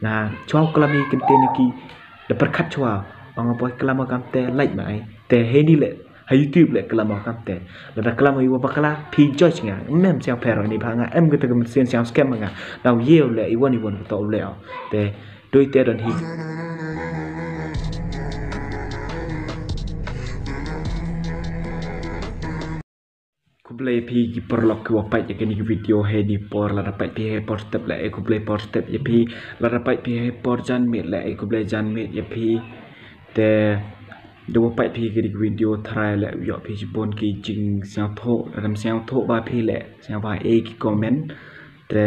Nah, chua kelami kenten ki dapat kat chua. Bang apa kelama kamte like mai. Te heni le hay YouTube le kelama kamte. Lada kelama iwa bakala pi George nga. Mem siang pero ni banga em kita kemudian siang scam nga. Now yeu le iwan betul le. Te doi te dan hi. Kublai pi ki perlok ke wapai ya kini video he di por la dapat pi he por step la kublai por step ya pi la dapat pi he por jan mit la kublai jan mit ya pi te do wapai pi ki video try la yo pi jibon ki jing siang tho dalam siang tho ba pi la siang ba ki comment te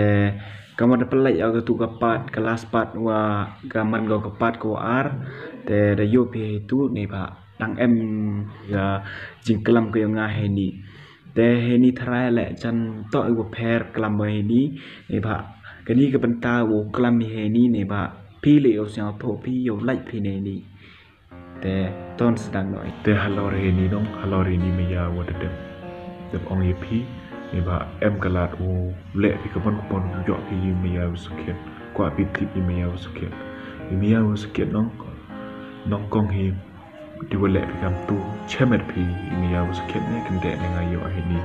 kamu dapat like aku tu kapat kelas pat wa gaman go kapat ko ar te da yo pi tu ni ba dang em ya jing kelam ko yang he niแต่เฮนี่ทรายแหละจันต่ออีกแพรกลัมเฮนี่เนี่ยบะกันนี้ก็เป็นตาโวกลัมเฮนี่เนี่ยบะพี่เลยเอาเสียงโทพี่เอาไล่พี่เนี่ยนี่แต่ต้นสังหน่อยแต่ฮัลโหลเฮนี่น้องฮัลโหลเฮนี่ไม่ยาวว่าเด็กองยีพี่เนี่ยบะเอ็มกลาดโอเละพี่กับมันปนยอพี่ยิ่งไม่ยาวสุขีกว่าพี่ทิพย์ยิ่งไม่ยาวสุขีไม่ยาวสุขีน้องกองเฮdi walek pikam tu cemet pi ini ya usket ni kendek dengan ayo ini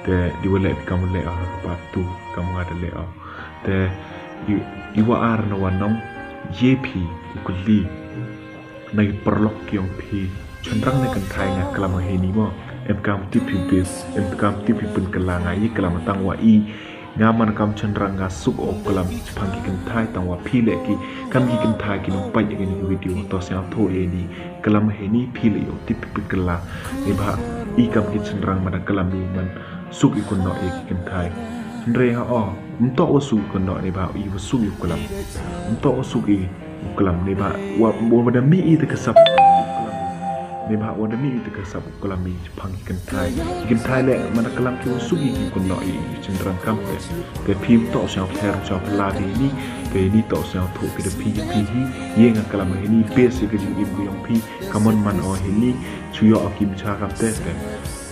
te di walek pikam lek ah batu kamu ada lek ah te iwa ar no wanong yepi ukuli nai perlok kyong pi cenderang ni kan thai nga kelama hini mo em kam tipi bis em kam tipi pun kelanga i kelama tangwa i ngaman kam cenderang nga suk o kelam panggi kan thai tangwa pi leki kam gi kan thai ki no pai ni video to sia tho ni kelam heni pile yo tipi pekela ni ba I kam ki cenderang mana kelam ni man suk ikun no e ki thai re ha o mto o suk ikun no ni ba I wa suk ikun kelam mto o suk I kelam ni ba wa da mi I te kesap ni ba wa da mi I te kesap kelam ni phang ki thai le mana kelam ki suk ikun no I cenderang kam ke phim to sia pher cho la ni ke ni to sia tho pi de pi hi ye nga kelam ni basic ke ji ibu yang pi kamon man o hini chuyo akim cha kap te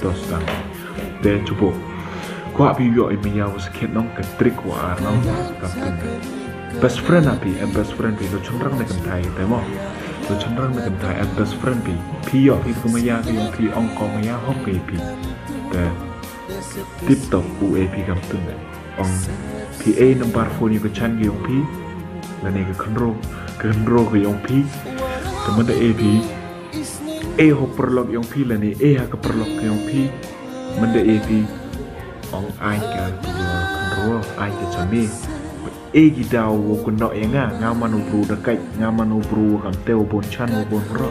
to stang de chupo kwa pi yo I miya was kid nong ke trick wa nong kap te best friend api and best friend pi lo chunrang ne kan thai te mo lo chunrang ne kan thai and best friend pi yo pi ku maya ke yang pi ong ko maya hok ke pi te tip top u e pi kap te ong pi a number 4 ni ko chan ge yong pi la ne ke control ke yong pi teman de ap ho perlok yong pi la ni ha ke perlok yong pi men de ap ong ai ka control ai ke chami gi daw ko no nga manu bru da kai nga manu bru kam teo bon chan bon ro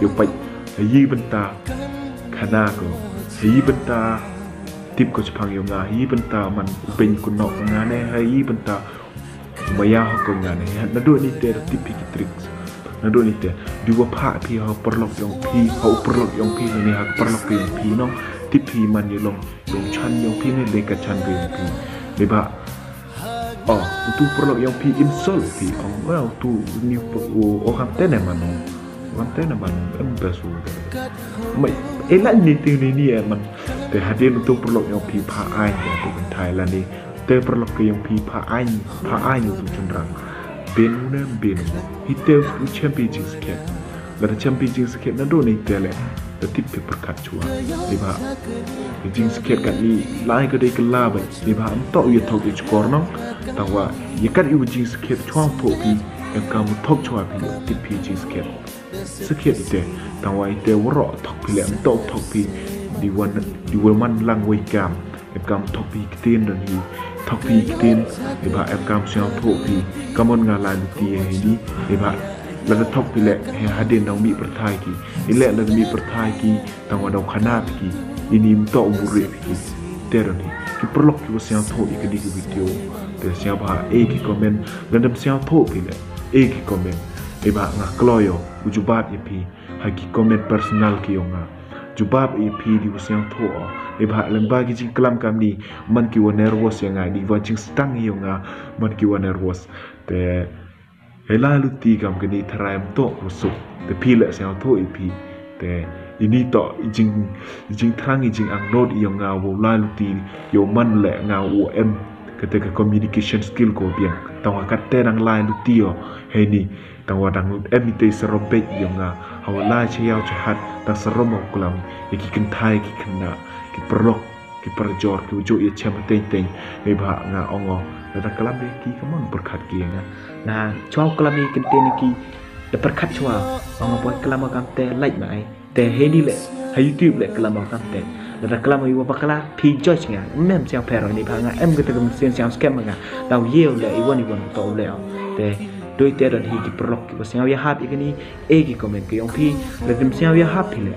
yo pai yi benta khana ko yi benta tip ko chpang yo nga yi benta man ben ko no nga ne yi benta maya ho ko nga ne na do ni te tip ki tricks na do ni te dua pha pi ho perlok yong pi ho perlok yong pi ni ha perlok yong pi no tip pi man yo long chan yong pi ne le ka chan yong pi le ba oh tu perlok yong pi insol pi oh well tu ni o ham tene man no ham tene man em besu mai ela ni ti ni man te hadin tu perlok yong pi pha ai ya tu kan thai la ni te perlok yong pi pha ai tu cenderang ben hitel champion sket la champion sket na do ni tele the tip paper kat chua di ba jing sket kat ni lai ko de kala ba di ba am to ye thok ich kor no tawa ye kat yu jing sket chwa pho pi em kam thok chwa pi tip pi jing sket ite tawa ite wro thok pi le am to thok pi di wan man lang wei kam em kam thok pi ktin dan hi thok pi ktin di ba em kam sia pho pi kamon nga la ti ni di ba la thok pi le he hadin dong mi perthai ki ile la mi perthai ki tangwa dong khana ki ini mto umure ki teroni ki perlok ki sia tho ki di video te sia ba ki comment gandam sia tho pi le ki comment e ba nga kloyo ujubab pi ha ki comment personal ki yonga jubab pi di sia tho e ba lamba ki jing klam kam ni man ki wa nervous yang di wa jing stang yonga man ki wa nervous te hela luti kam kini tharam to rusuk te pila sia tho pi te ini to jing thang jing ang nod yang nga wo la luti yo man le nga wo em ketika communication skill ko biang tawa katte nang lain luti yo Heni tang wadang emite serobek yonga hawala chayau chahat ta seromo kulam iki kentai ki kena ki perlok ki perjor ki ujuk ye chama teng me ba nga ongo ta kelam ki kamon berkat ki nga na chau kelam ki kenten ki de berkat chua ongo boy kelam kamte like mai te heni le ha YouTube le kelam kamte la kelam yu bakala pi judge nga mem siang pero ni ba nga em ke tegem siang scam nga tau yeu le iwan to le te doi te dan hi ki perlok ki pasang ya hap ikani ki komen ki yong pi la dim siang ya hap le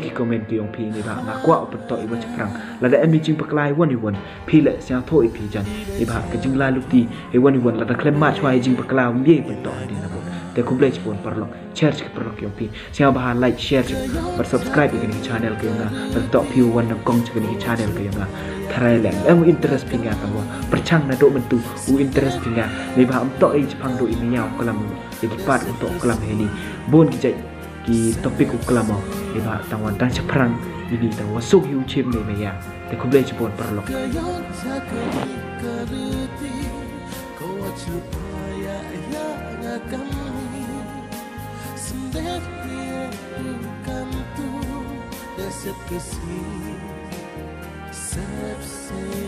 ki komen ki yong pi ni ba na kwa to i wa chakrang la da em jing paklai wan pi le siang tho i pi jan ni ba ka jing la lukti wan la da klem ma chwai jing pakla ye pen to ni na bo te kumble chpon perlok share ki perlok yong pi siang ba like share bar subscribe ikani channel ki na to pi wan na kong ikani channel ki na Thailand em interest pinga tawa perchang na do mentu interest pinga ni ba am to pang do ini yaw kelam jadi part untuk kelam ini bon ki ki topik kelam ni ba tangwan tang chaprang ini tang wasuk yu chim ni me ya te kuble chpon perlok Sepsi